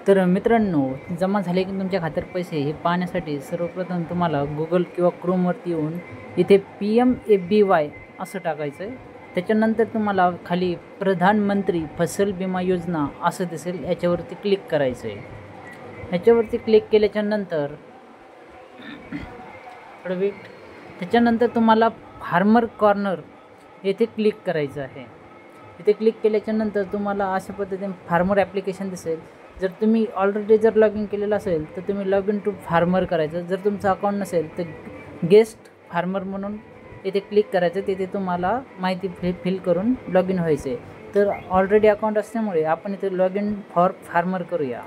तर मित्रांनो, जमा झाले की तुमच्या खात्यात पैसे हे पाहण्यासाठी सर्वप्रथम तुम्हाला गुगल किंवा क्रोमवरती येऊन इथे PMFBY असं टाकायचं आहे. त्याच्यानंतर तुम्हाला खाली प्रधानमंत्री फसल विमा योजना असं दिसेल, याच्यावरती क्लिक करायचं आहे. ह्याच्यावरती क्लिक केल्याच्यानंतर त्याच्यानंतर तुम्हाला फार्मर कॉर्नर येथे क्लिक करायचं आहे. इथे क्लिक केल्याच्यानंतर तुम्हाला अशा पद्धतीने फार्मर ॲप्लिकेशन दिसेल. जर तुम्ही ऑलरेडी लॉग इन केलेलं असेल तर तुम्ही लॉग इन टू फार्मर करायचं. जर तुमचं अकाउंट नसेल तर गेस्ट फार्मर म्हणून इथे क्लिक करायचं. तिथे तुम्हाला माहिती फिल करून लॉग इन व्हायचं आहे. तर ऑलरेडी अकाउंट असल्यामुळे आपण इथे लॉग इन फॉर फार्मर करूया.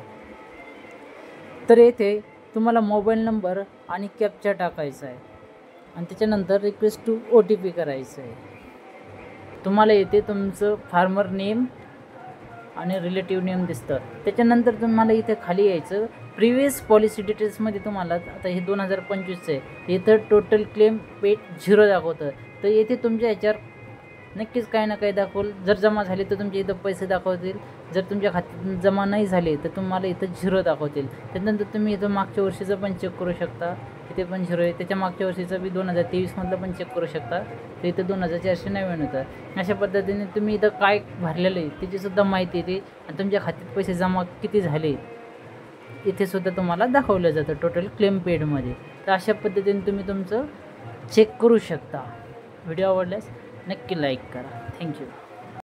तर येथे तुम्हाला मोबाईल नंबर आणि कॅप्चा टाकायचा आहे आणि त्याच्यानंतर रिक्वेस्ट टू OTP करायचं आहे. तुम्हाला येथे तुमचं फार्मर नेम आणि रिलेटिव्ह नेम दिसतं. त्याच्यानंतर तुम्हाला इथे खाली यायचं. प्रिव्हियस पॉलिसी डिटेल्समध्ये तुम्हाला आता हे 2025 आहे. इथं टोटल क्लेम पेड 0 दाखवतं. तर येथे तुमच्या ह्याच्यावर नक्कीच काही ना काही दाखवल. जर जमा झाले तर तुमचे इथं पैसे दाखवतील. जर तुमच्या खात्यात जमा नाही झाले तर तुम्हाला इथं 0 दाखवतील. त्यानंतर तुम्ही इथं मागच्या वर्षीचं पण चेक करू शकता. इथे पण 0 आहे. त्याच्या मागच्या वर्षीचं बी 2023मधलं पण चेक करू शकता. तर इथं 2499 होतं. अशा पद्धतीने तुम्ही इथं काय भरलेलं आहे त्याचीसुद्धा माहिती येते आणि तुमच्या खात्यात पैसे जमा किती झाले इथे सुद्धा तुम्हाला दाखवलं जातं टोटल क्लेम पेडमध्ये. तर अशा पद्धतीने तुम्ही तुमचं चेक करू शकता. व्हिडिओ आवडल्यास नक्की लाईक करा. थँक्यू.